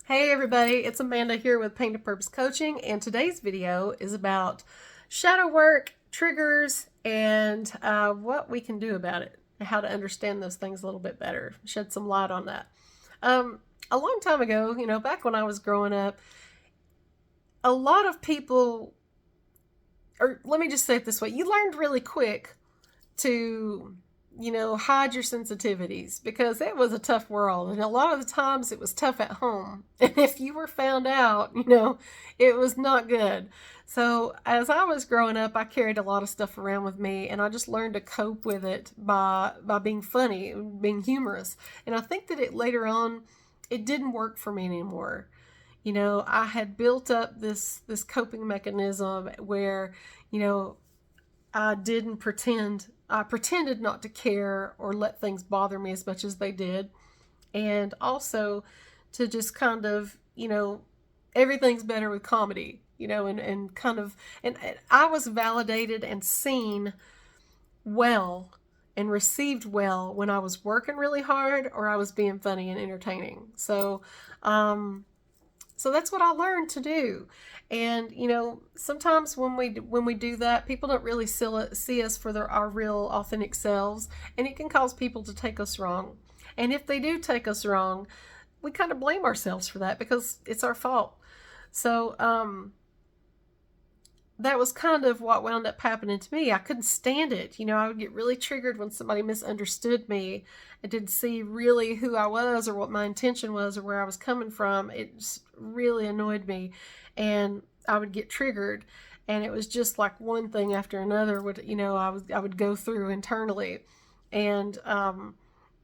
Hey everybody, it's Amanda here with Pain to Purpose Coaching, and today's video is about shadow work, triggers, and what we can do about it, and how to understand those things a little bit better, shed some light on that. A long time ago, back when I was growing up, a lot of people, or let me just say it this way, you learned really quick to hide your sensitivities because it was a tough world. And a lot of the times it was tough at home. And if you were found out, it was not good. So as I was growing up, I carried a lot of stuff around with me, and I just learned to cope with it by being funny, being humorous. And I think that it later on, it didn't work for me anymore. I had built up this coping mechanism where, I didn't pretend. I pretended not to care or let things bother me as much as they did. And also to just kind of, everything's better with comedy, and kind of, and I was validated and seen well and received well when I was working really hard or I was being funny and entertaining. So that's what I learned to do. And sometimes when we do that, people don't really see us for our real authentic selves, and it can cause people to take us wrong. And if they do take us wrong, we kind of blame ourselves for that because it's our fault. So that was kind of what wound up happening to me. I couldn't stand it. I would get really triggered when somebody misunderstood me and didn't see really who I was or what my intention was or where I was coming from. It just really annoyed me, and I would get triggered, and it was just like one thing after another I would go through internally. And I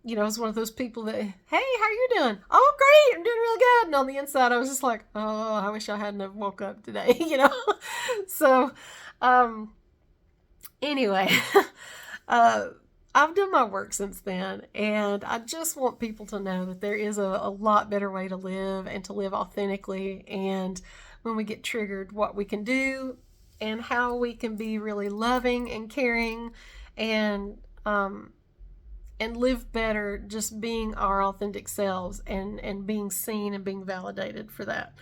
was one of those people that, hey, how you doing? Oh, great, I'm doing really good. And on the inside, I was just like, oh, I wish I hadn't have woke up today, So, anyway, I've done my work since then, and I just want people to know that there is a lot better way to live and to live authentically. And when we get triggered, what we can do and how we can be really loving and caring and live better just being our authentic selves and being seen and being validated for that.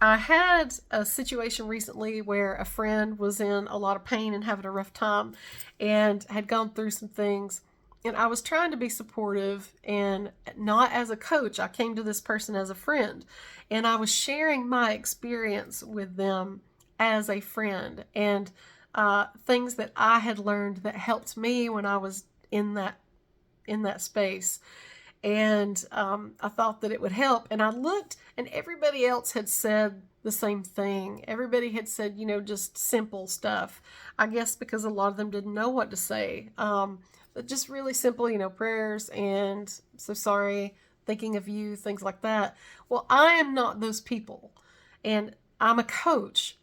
I had a situation recently where a friend was in a lot of pain and having a rough time and had gone through some things. And I was trying to be supportive, and not as a coach. I came to this person as a friend, and I was sharing my experience with them as a friend, and things that I had learned that helped me when I was in that space. And I thought that it would help. And I looked, and everybody else had said the same thing. Everybody had said, just simple stuff. I guess because a lot of them didn't know what to say. But just really simple, prayers and so sorry, thinking of you, things like that. Well, I am not those people. And I'm a coach.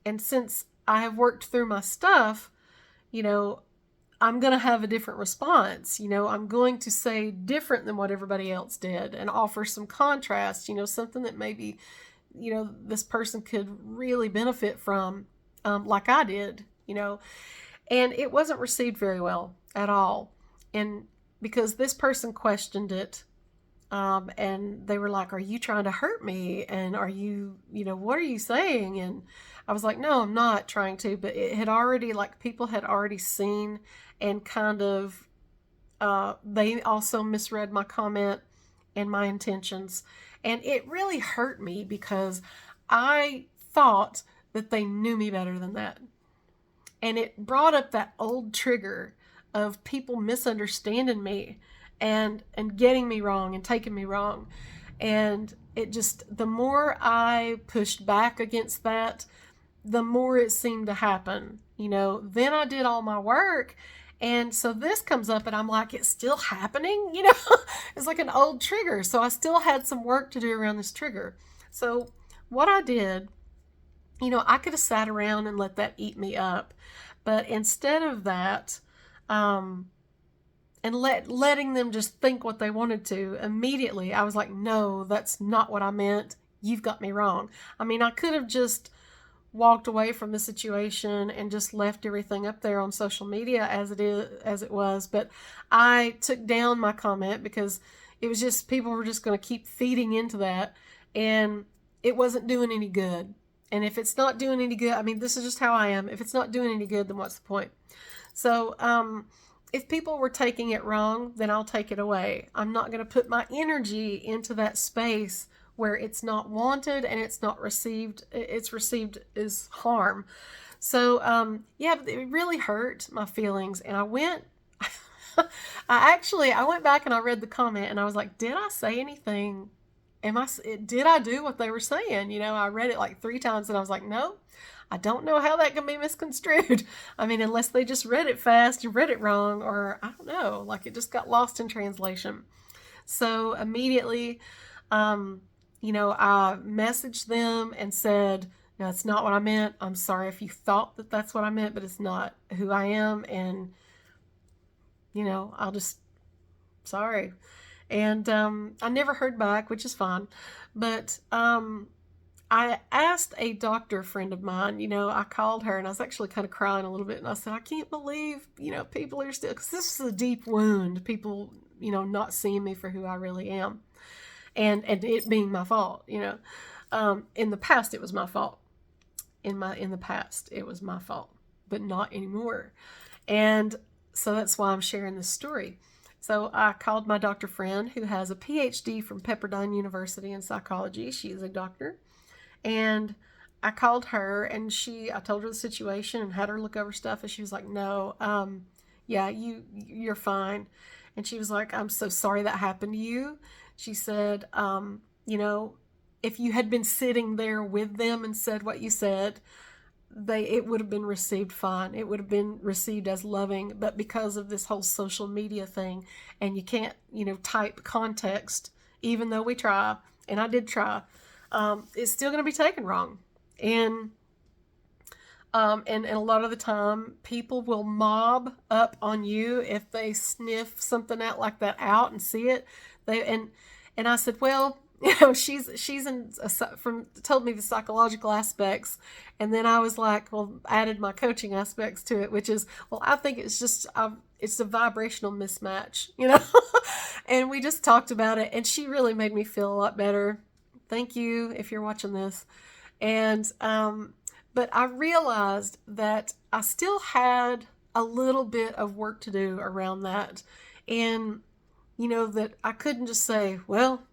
And since I have worked through my stuff, I'm going to have a different response. I'm going to say different than what everybody else did and offer some contrast, something that maybe, this person could really benefit from, like I did, and it wasn't received very well at all. And because this person questioned it, and they were like, are you trying to hurt me? And are you, what are you saying? And I was like, no, I'm not trying to, but it had already, like, people had already seen and kind of, they also misread my comment and my intentions. And it really hurt me because I thought that they knew me better than that. And it brought up that old trigger of people misunderstanding me and getting me wrong and taking me wrong. And it just, the more I pushed back against that, the more it seemed to happen. Then I did all my work, and so this comes up and I'm like, it's still happening. It's like an old trigger. So I still had some work to do around this trigger. So what I did, I could have sat around and let that eat me up, but instead of that, and letting them just think what they wanted to, immediately I was like, no, that's not what I meant. You've got me wrong. I mean, I could have just walked away from the situation and just left everything up there on social media as it was, but I took down my comment because It was just, people were just going to keep feeding into that, and it wasn't doing any good. And if it's not doing any good, I mean, this is just how I am. If it's not doing any good, then what's the point? So, if people were taking it wrong, then I'll take it away. I'm not going to put my energy into that space where it's not wanted and it's not received. It's received as harm. So, yeah, it really hurt my feelings. And I went, I went back and I read the comment and I was like, did I say anything? Did I do what they were saying? I read it like 3 times and I was like, no, I don't know how that can be misconstrued. I mean, unless they just read it fast and read it wrong, or I don't know, like it just got lost in translation. So immediately, I messaged them and said, no, that's not what I meant. I'm sorry if you thought that that's what I meant, but it's not who I am. And, I'll just, sorry. And I never heard back, which is fine. But I asked a doctor friend of mine, I called her and I was actually kind of crying a little bit. And I said, I can't believe, people are still, because this is a deep wound, people, not seeing me for who I really am. And it being my fault, in the past, it was my fault. In the past, it was my fault, but not anymore. And so that's why I'm sharing this story. So I called my doctor friend who has a PhD from Pepperdine University in psychology. She is a doctor. And I called her and I told her the situation and had her look over stuff. And she was like, no, yeah, you're fine. And she was like, I'm so sorry that happened to you. She said, if you had been sitting there with them and said what you said, it would have been received fine. It would have been received as loving, but because of this whole social media thing, and you can't, type context, even though we try, and I did try, it's still going to be taken wrong. And a lot of the time, people will mob up on you if they sniff something out like that out and see it. And I said, well, she's told me the psychological aspects, and then I was like, well, added my coaching aspects to it, which is, well, I think it's just it's a vibrational mismatch, and we just talked about it, and she really made me feel a lot better. Thank you if you're watching this. And but I realized that I still had a little bit of work to do around that, and that I couldn't just say, well,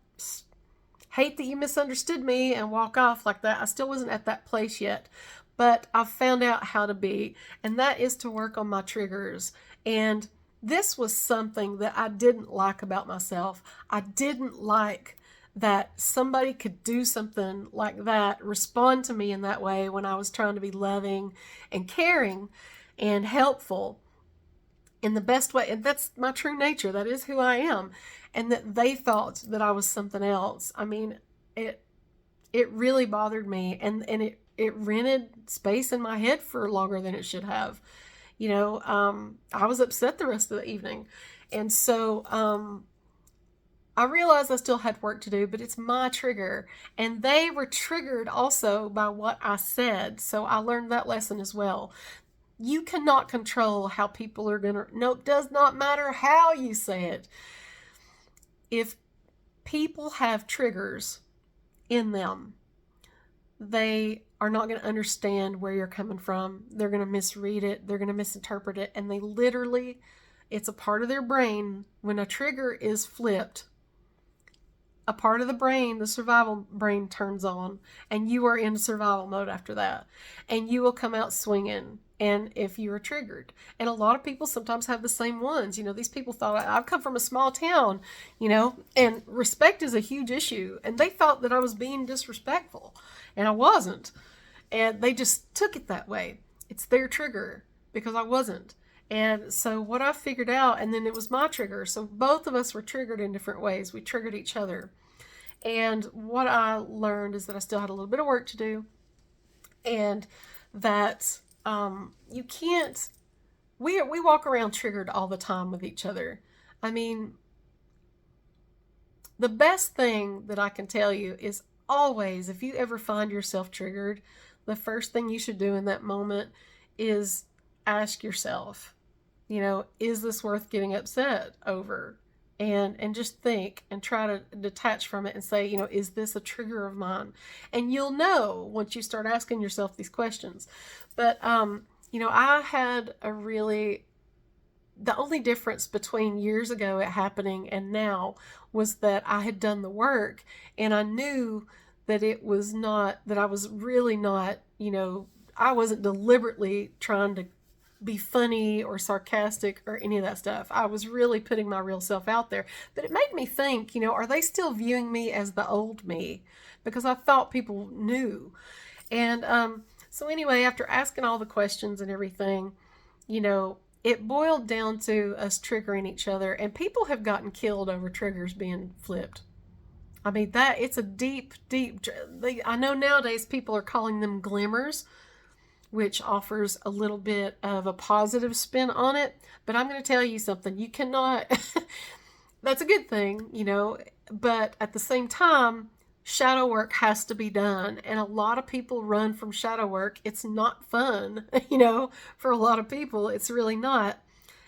hate that you misunderstood me and walk off like that. I still wasn't at that place yet, but I've found out how to be, and that is to work on my triggers. And this was something that I didn't like about myself. I didn't like that somebody could do something like that, respond to me in that way when I was trying to be loving and caring and helpful in the best way. And that's my true nature. That is who I am. And that they thought that I was something else. I mean, it really bothered me, and it rented space in my head for longer than it should have. I was upset the rest of the evening. And so I realized I still had work to do, but it's my trigger. And they were triggered also by what I said. So I learned that lesson as well. You cannot control how people are going to, no, it does not matter how you say it. If people have triggers in them, they are not going to understand where you're coming from. They're going to misread it. They're going to misinterpret it. And they literally, it's a part of their brain. When a trigger is flipped, a part of the brain, the survival brain, turns on, and you are in survival mode after that. And you will come out swinging. And if you are triggered, and a lot of people sometimes have the same ones, these people thought, I've come from a small town, and respect is a huge issue. And they thought that I was being disrespectful, and I wasn't. And they just took it that way. It's their trigger because I wasn't. And so what I figured out, and then it was my trigger. So both of us were triggered in different ways. We triggered each other. And what I learned is that I still had a little bit of work to do, and that you can't, we walk around triggered all the time with each other. I mean, the best thing that I can tell you is always, if you ever find yourself triggered, the first thing you should do in that moment is ask yourself, is this worth getting upset over? and just think and try to detach from it and say, is this a trigger of mine? And you'll know once you start asking yourself these questions. But I had a really the only difference between years ago it happening and now was that I had done the work, and I knew that it was not, that I was really not, I wasn't deliberately trying to be funny or sarcastic or any of that stuff. I was really putting my real self out there. But it made me think, are they still viewing me as the old me? Because I thought people knew. And so, anyway, after asking all the questions and everything, it boiled down to us triggering each other, and people have gotten killed over triggers being flipped. I mean, that it's a deep, deep. I know nowadays people are calling them glimmers, which offers a little bit of a positive spin on it. But I'm going to tell you something. You cannot, that's a good thing, but at the same time, shadow work has to be done. And a lot of people run from shadow work. It's not fun, for a lot of people. It's really not.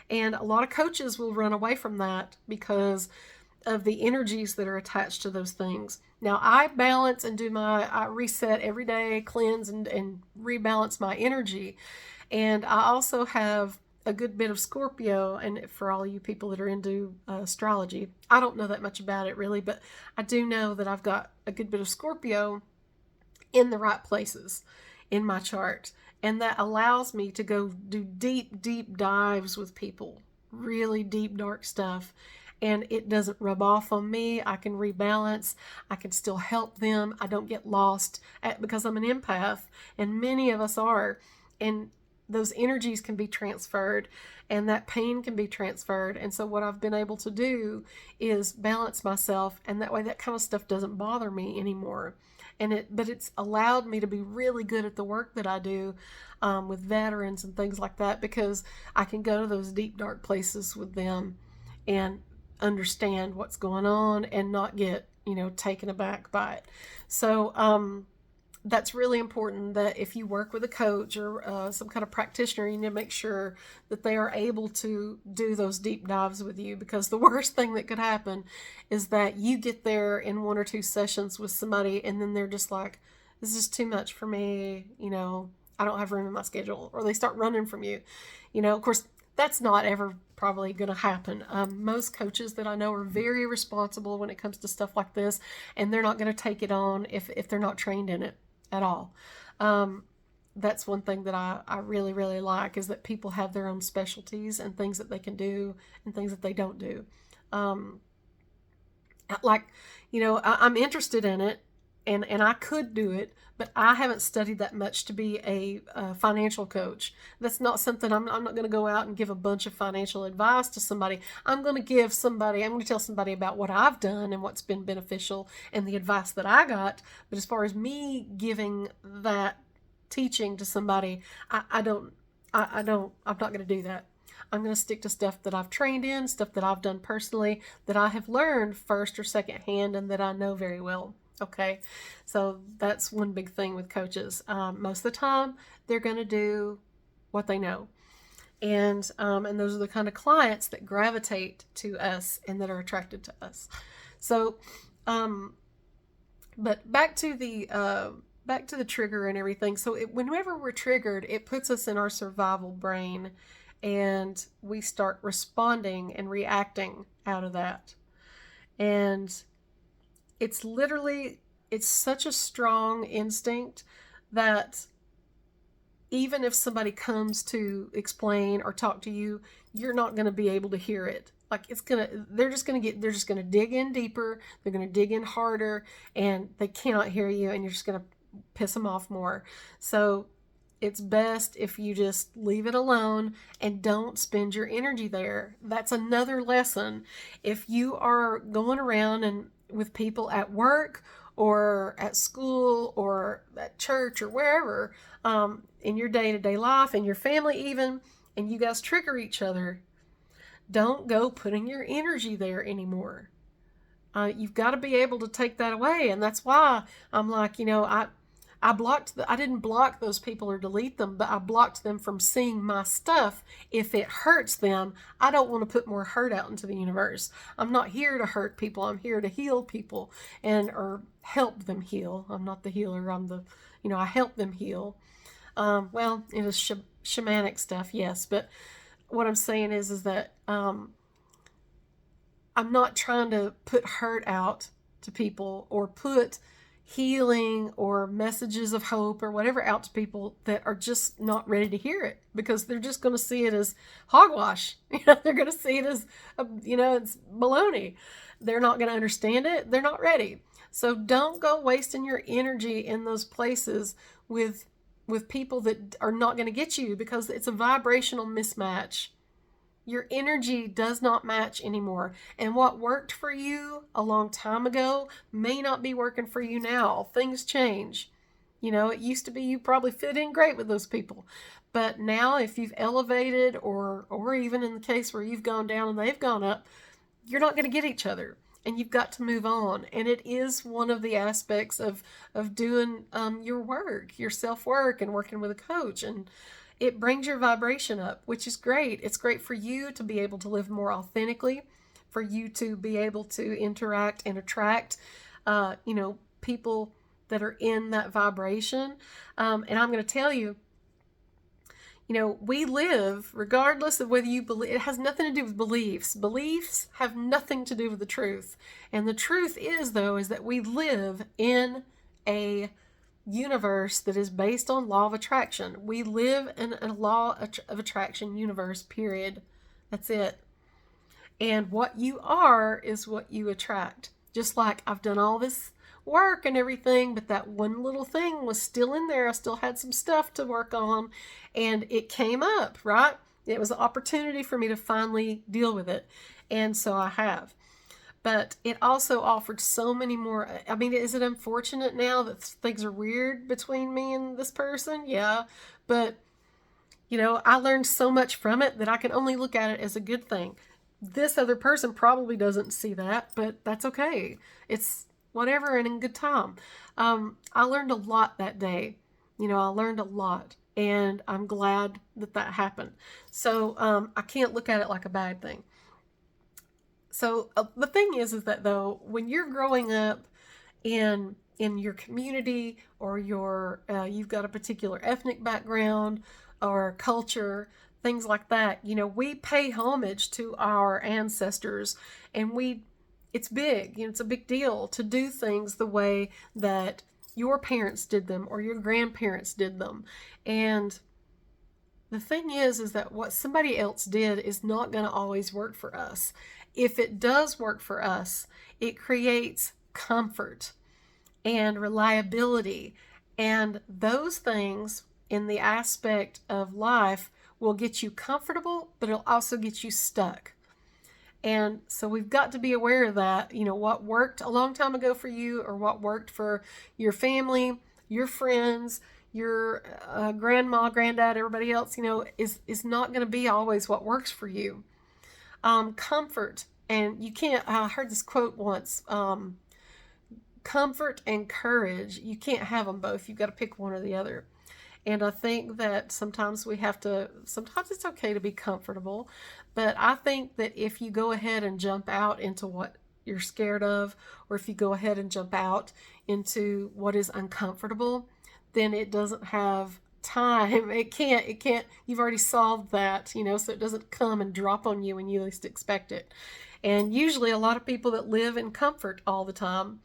And a lot of coaches will run away from that because of the energies that are attached to those things. Now, I balance and I reset every day, cleanse and rebalance my energy. And I also have a good bit of Scorpio. And for all you people that are into astrology, I don't know that much about it really, but I do know that I've got a good bit of Scorpio in the right places in my chart. And that allows me to go do deep, deep dives with people, really deep, dark stuff. And it doesn't rub off on me. I can rebalance. I can still help them. I don't get lost because I'm an empath, and many of us are. And those energies can be transferred, and that pain can be transferred. And so what I've been able to do is balance myself, and that way that kind of stuff doesn't bother me anymore. But it's allowed me to be really good at the work that I do with veterans and things like that, because I can go to those deep, dark places with them and understand what's going on and not get, taken aback by it. So that's really important, that if you work with a coach or some kind of practitioner, you need to make sure that they are able to do those deep dives with you, because the worst thing that could happen is that you get there in 1 or 2 sessions with somebody and then they're just like, this is too much for me, I don't have room in my schedule, or they start running from you. Of course, that's not ever probably going to happen. Most coaches that I know are very responsible when it comes to stuff like this, and they're not going to take it on if they're not trained in it at all. That's one thing that I really, really like, is that people have their own specialties and things that they can do and things that they don't do. I'm interested in it, and I could do it, but I haven't studied that much to be a financial coach. That's not something, I'm not going to go out and give a bunch of financial advice to somebody. I'm going to tell somebody about what I've done and what's been beneficial and the advice that I got. But as far as me giving that teaching to somebody, I'm not going to do that. I'm going to stick to stuff that I've trained in, stuff that I've done personally, that I have learned first or second hand, and that I know very well. Okay, so that's one big thing with coaches. Most of the time, they're going to do what they know, and those are the kind of clients that gravitate to us and that are attracted to us. So, but back to the trigger and everything. So whenever we're triggered, it puts us in our survival brain, and we start responding and reacting out of that, and it's such a strong instinct that even if somebody comes to explain or talk to you, you're not going to be able to hear it. Like they're just going to dig in deeper. They're going to dig in harder, and they cannot hear you, and you're just going to piss them off more. So it's best if you just leave it alone and don't spend your energy there. That's another lesson. If you are going around and with people at work or at school or at church or wherever, in your day-to-day life, in your family even, and you guys trigger each other, don't go putting your energy there anymore. You've got to be able to take that away. And that's why I'm like, I didn't block those people or delete them, but I blocked them from seeing my stuff. If it hurts them, I don't want to put more hurt out into the universe. I'm not here to hurt people. I'm here to heal people and or help them heal. I'm not the healer. I help them heal. Well, it is shamanic stuff, yes, but what I'm saying is that I'm not trying to put hurt out to people or put healing or messages of hope or whatever out to people that are just not ready to hear it, because they're just going to see it as hogwash. They're going to see it as, it's baloney. They're not going to understand it. They're not ready. So don't go wasting your energy in those places with people that are not going to get you, because it's a vibrational mismatch. Your energy does not match anymore. And what worked for you a long time ago may not be working for you now. Things change. It used to be you probably fit in great with those people. But now if you've elevated or even in the case where you've gone down and they've gone up, you're not going to get each other. And you've got to move on. And it is one of the aspects of doing your work, your self-work, and working with a coach. And it brings your vibration up, which is great. It's great for you to be able to live more authentically, for you to be able to interact and attract, people that are in that vibration. And I'm going to tell you, we live, regardless of whether you believe, it has nothing to do with beliefs. Beliefs have nothing to do with the truth. And the truth is that we live in a universe that is based on law of attraction. We live in a law of attraction universe, period. That's it. And what you are is what you attract. Just like I've done all this work and everything, but that one little thing was still in there. I still had some stuff to work on, and it came up, right? It was an opportunity for me to finally deal with it. And so I have. But it also offered so many more. I mean, is it unfortunate now that things are weird between me and this person? Yeah. But, I learned so much from it that I can only look at it as a good thing. This other person probably doesn't see that, but that's okay. It's whatever and in good time. I learned a lot that day. I learned a lot. And I'm glad that happened. So I can't look at it like a bad thing. So the thing is that though, when you're growing up in your community, or you've got a particular ethnic background or culture, things like that, we pay homage to our ancestors, and it's big. It's a big deal to do things the way that your parents did them or your grandparents did them. And the thing is that what somebody else did is not going to always work for us. If it does work for us, it creates comfort and reliability. And those things in the aspect of life will get you comfortable, but it'll also get you stuck. And so we've got to be aware of that. What worked a long time ago for you, or what worked for your family, your friends, your grandma, granddad, everybody else, is not going to be always what works for you. Comfort, and you can't, I heard this quote once, comfort and courage, you can't have them both. You've got to pick one or the other. And I think that sometimes it's okay to be comfortable, but I think that if you go ahead and jump out into what you're scared of, or if you go ahead and jump out into what is uncomfortable, then it doesn't have time. It can't, you've already solved that, so it doesn't come and drop on you when you least expect it. And usually a lot of people that live in comfort all the time,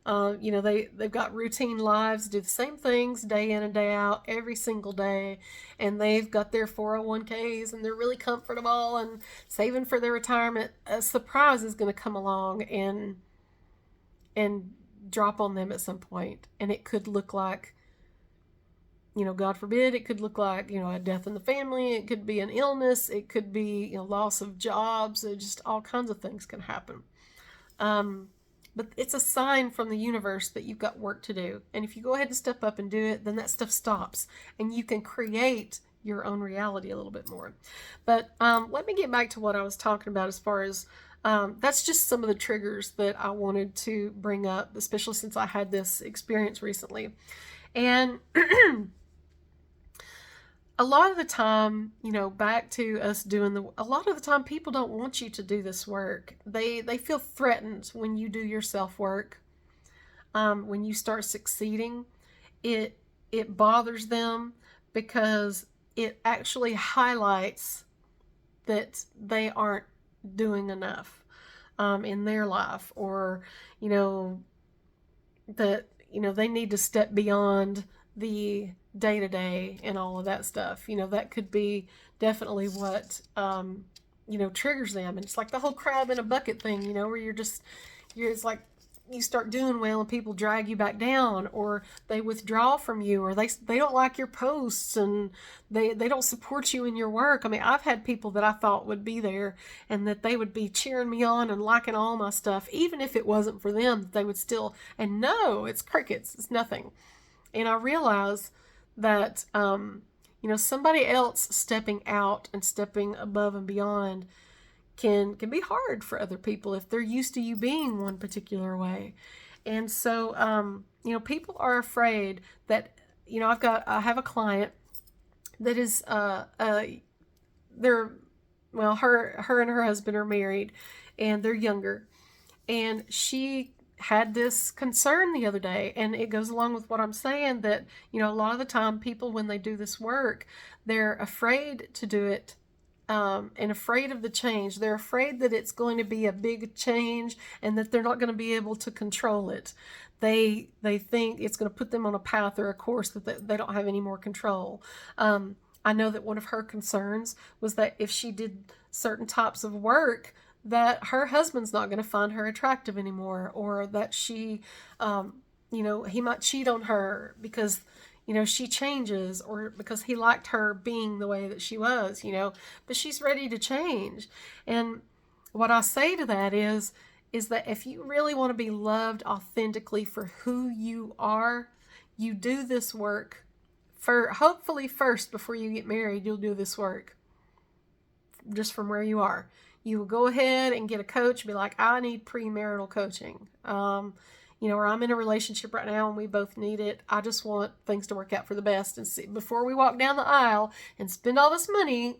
they've got routine lives, do the same things day in and day out, every single day, and they've got their 401ks, and they're really comfortable and saving for their retirement. A surprise is going to come along and drop on them at some point, and it could look like, God forbid, it could look like, a death in the family. It could be an illness. It could be, loss of jobs. Just all kinds of things can happen. But it's a sign from the universe that you've got work to do. And if you go ahead and step up and do it, then that stuff stops. And you can create your own reality a little bit more. But let me get back to what I was talking about as far as, that's just some of the triggers that I wanted to bring up, especially since I had this experience recently. And a lot of the time, back to us a lot of the time people don't want you to do this work. They feel threatened when you do your self-work. When you start succeeding, it it bothers them because it actually highlights that they aren't doing enough in their life, or you know that they need to step beyond the day to day and all of that stuff. That could be definitely what triggers them. And it's like the whole crab in a bucket thing, where it's like you start doing well and people drag you back down, or they withdraw from you, or they don't like your posts, and they don't support you in your work. I mean, I've had people that I thought would be there and that they would be cheering me on and liking all my stuff, even if it wasn't for them, they would still, and no, it's crickets, it's nothing. And I realize that somebody else stepping out and stepping above and beyond can be hard for other people if they're used to you being one particular way. And so people are afraid that I have a client that is they're well, her and her husband are married, and they're younger, and she had this concern the other day, and it goes along with what I'm saying, that a lot of the time people, when they do this work, they're afraid to do it, and afraid of the change. They're afraid that it's going to be a big change and that they're not going to be able to control it. They think it's going to put them on a path or a course that they don't have any more control. I know that one of her concerns was that if she did certain types of work, that her husband's not going to find her attractive anymore, or that she, he might cheat on her because she changes, or because he liked her being the way that she was, but she's ready to change. And what I say to that is that if you really want to be loved authentically for who you are, you do this work hopefully first. Before you get married, you'll do this work just from where you are. You will go ahead and get a coach, be like, I need premarital coaching. Or I'm in a relationship right now and we both need it. I just want things to work out for the best. And see, before we walk down the aisle and spend all this money,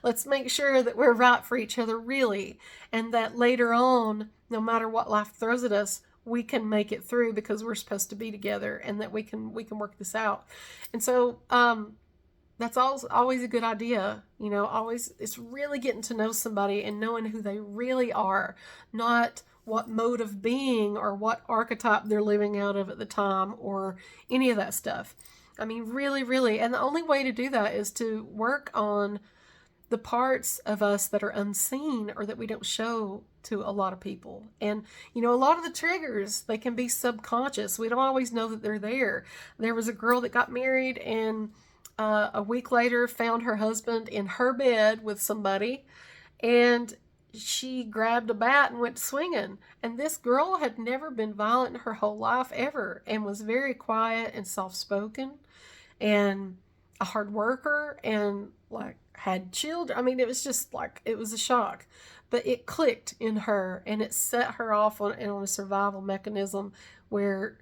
let's make sure that we're right for each other, really. And that later on, no matter what life throws at us, we can make it through because we're supposed to be together, and that we can work this out. And so, that's always a good idea. Always, it's really getting to know somebody and knowing who they really are, not what mode of being or what archetype they're living out of at the time, or any of that stuff. I mean, really, really. And the only way to do that is to work on the parts of us that are unseen, or that we don't show to a lot of people. And, a lot of the triggers, they can be subconscious. We don't always know that they're there. There was a girl that got married, and a week later found her husband in her bed with somebody, and she grabbed a bat and went swinging. And this girl had never been violent in her whole life ever, and was very quiet and soft-spoken and a hard worker, and like had children. I mean, it was just like, it was a shock, but it clicked in her, and it set her off on a survival mechanism where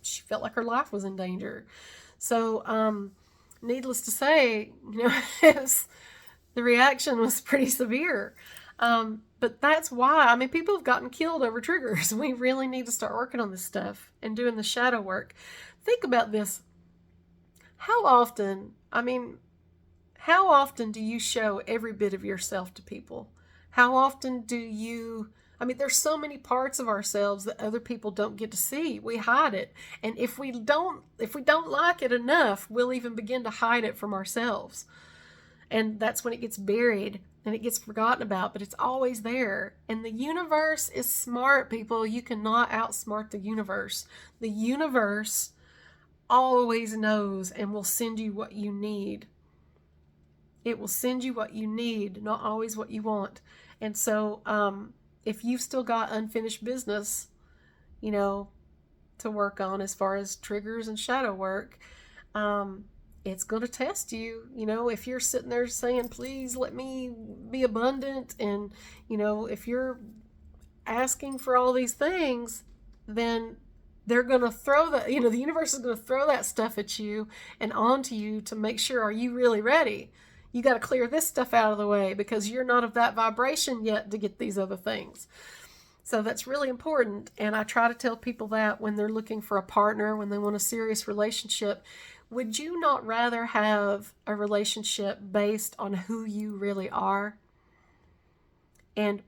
she felt like her life was in danger. So, needless to say, the reaction was pretty severe. But that's why, I mean, people have gotten killed over triggers. We really need to start working on this stuff and doing the shadow work. Think about this. How often do you show every bit of yourself to people? How often do you, there's so many parts of ourselves that other people don't get to see. We hide it. And if we don't like it enough, we'll even begin to hide it from ourselves. And that's when it gets buried and it gets forgotten about, but it's always there. And the universe is smart, people. You cannot outsmart the universe. The universe always knows and will send you what you need. It will send you what you need, not always what you want. And so, if you've still got unfinished business, to work on as far as triggers and shadow work, it's going to test you. If you're sitting there saying, please let me be abundant, and, if you're asking for all these things, then they're going to throw that, the universe is going to throw that stuff at you and onto you to make sure, are you really ready? You got to clear this stuff out of the way because you're not of that vibration yet to get these other things. So that's really important. And I try to tell people that when they're looking for a partner, when they want a serious relationship, would you not rather have a relationship based on who you really are? And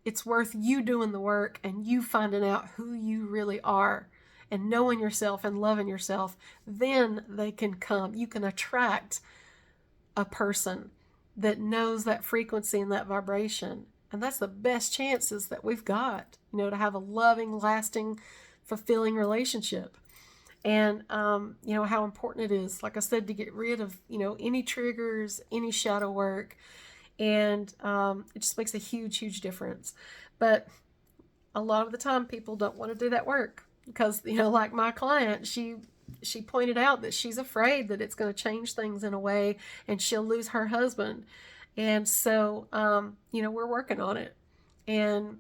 it's worth you doing the work and you finding out who you really are and knowing yourself and loving yourself. Then they can come. You can attract a person that knows that frequency and that vibration. And that's the best chances that we've got, to have a loving, lasting, fulfilling relationship. And, how important it is, like I said, to get rid of, any triggers, any shadow work. And it just makes a huge, huge difference. But a lot of the time people don't want to do that work because, like my client, she pointed out that she's afraid that it's going to change things in a way and she'll lose her husband. And so, we're working on it, and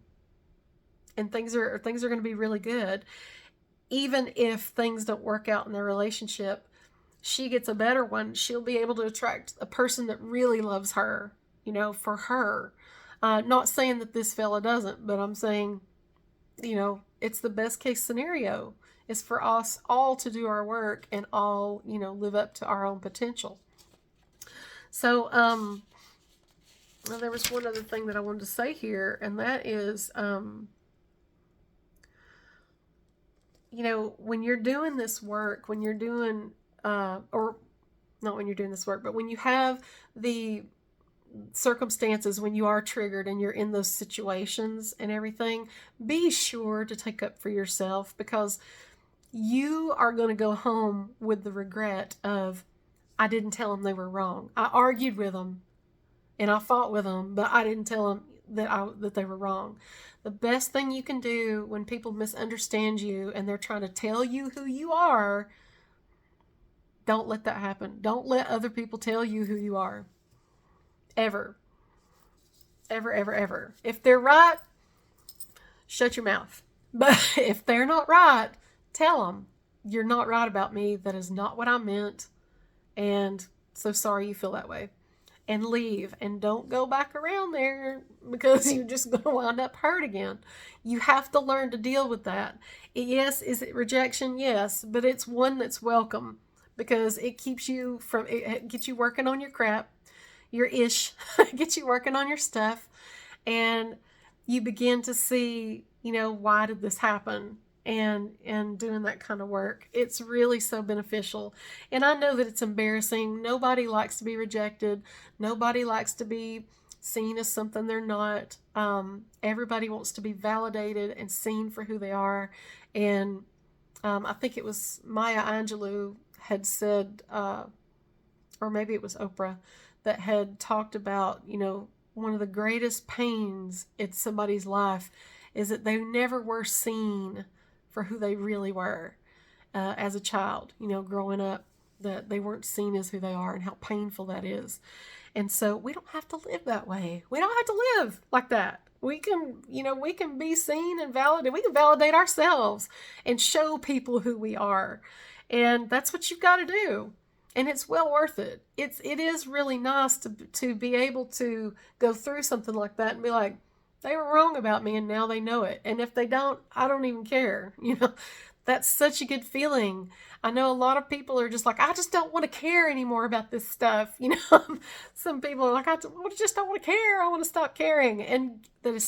things are going to be really good. Even if things don't work out in their relationship, she gets a better one. She'll be able to attract a person that really loves her, for her. Not saying that this fella doesn't, but I'm saying, it's the best case scenario is for us all to do our work and all, live up to our own potential. So, well, there was one other thing that I wanted to say here, and that is, when you're doing this work, when you're doing, or not when you're doing this work, but when you have the circumstances, when you are triggered and you're in those situations and everything, be sure to take up for yourself, because you are going to go home with the regret of, I didn't tell them they were wrong. I argued with them and I fought with them, but I didn't tell them that they were wrong. The best thing you can do when people misunderstand you and they're trying to tell you who you are, don't let that happen. Don't let other people tell you who you are. Ever. Ever, ever, ever. If they're right, shut your mouth. But if they're not right, tell them, you're not right about me. That is not what I meant. And so sorry you feel that way. And leave. And don't go back around there, because you're just going to wind up hurt again. You have to learn to deal with that. Yes, is it rejection? Yes. But it's one that's welcome, because it keeps you from, it gets you working on your crap, your ish, gets you working on your stuff. And you begin to see, why did this happen? And doing that kind of work. It's really so beneficial. And I know that it's embarrassing. Nobody likes to be rejected. Nobody likes to be seen as something they're not. Everybody wants to be validated and seen for who they are. And I think it was Maya Angelou had said, or maybe it was Oprah, that had talked about, one of the greatest pains in somebody's life is that they never were seen for who they really were as a child, growing up, that they weren't seen as who they are, and how painful that is. And so we don't have to live that way. We don't have to live like that. We can, we can be seen and validated. We can validate ourselves and show people who we are. And that's what you've got to do. And it's well worth it. It is really nice to be able to go through something like that and be like, they were wrong about me and now they know it. And if they don't, I don't even care. That's such a good feeling. I know a lot of people are just like, I just don't want to care anymore about this stuff. Some people are like, I just don't want to care. I want to stop caring. And that is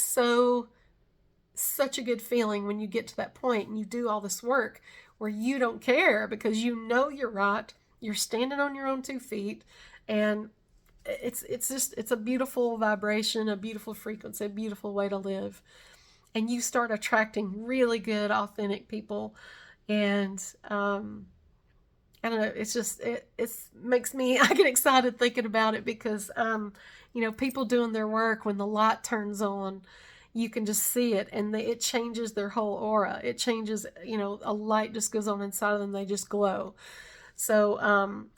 such a good feeling when you get to that point and you do all this work where you don't care because you're right. You're standing on your own 2 feet, and it's a beautiful vibration, a beautiful frequency, a beautiful way to live. And you start attracting really good, authentic people. And I don't know, it makes me, I get excited thinking about it, because people doing their work, when the light turns on, you can just see it, and it changes their whole aura. It changes, a light just goes on inside of them, they just glow. So,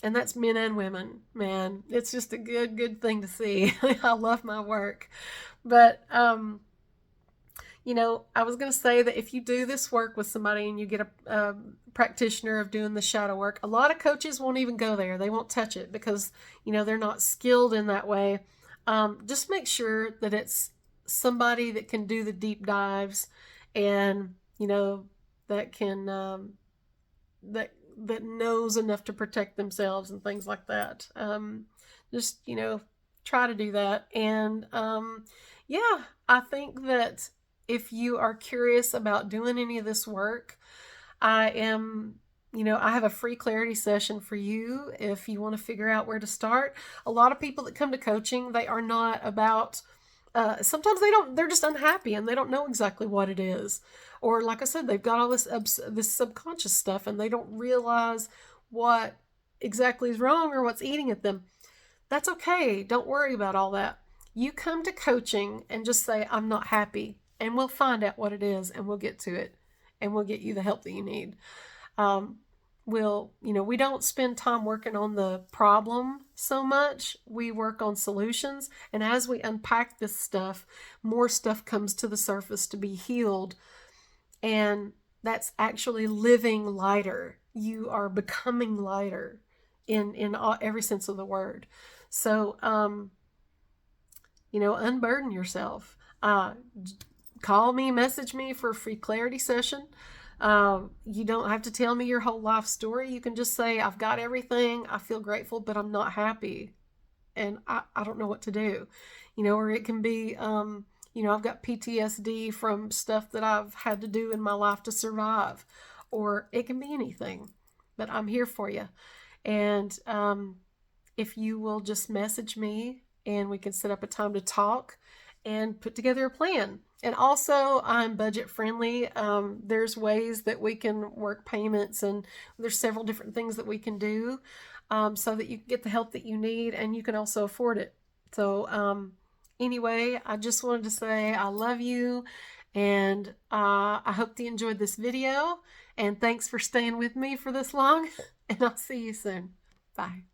and that's men and women, man. It's just a good thing to see. I love my work. But, I was going to say that if you do this work with somebody and you get a practitioner of doing the shadow work, a lot of coaches won't even go there. They won't touch it because, they're not skilled in that way. Just make sure that it's somebody that can do the deep dives and, that can, that knows enough to protect themselves and things like that. Just, try to do that. And yeah, I think that if you are curious about doing any of this work, I am, I have a free clarity session for you if you want to figure out where to start. A lot of people that come to coaching, they are not about, sometimes they're just unhappy and they don't know exactly what it is. Or like I said, they've got all this subconscious stuff and they don't realize what exactly is wrong or what's eating at them. That's okay. Don't worry about all that. You come to coaching and just say, I'm not happy. And we'll find out what it is and we'll get to it. And we'll get you the help that you need. We don't spend time working on the problem so much. We work on solutions. And as we unpack this stuff, more stuff comes to the surface to be healed. And that's actually living lighter. You are becoming lighter in every sense of the word. So, unburden yourself. Call me, message me for a free clarity session. You don't have to tell me your whole life story. You can just say, I've got everything. I feel grateful, but I'm not happy. And I don't know what to do. Or it can be, I've got PTSD from stuff that I've had to do in my life to survive. Or it can be anything. But I'm here for you. And if you will just message me and we can set up a time to talk and put together a plan. And also, I'm budget friendly. There's ways that we can work payments, and there's several different things that we can do so that you can get the help that you need and you can also afford it. So anyway, I just wanted to say I love you, and I hope that you enjoyed this video. And thanks for staying with me for this long. And I'll see you soon. Bye.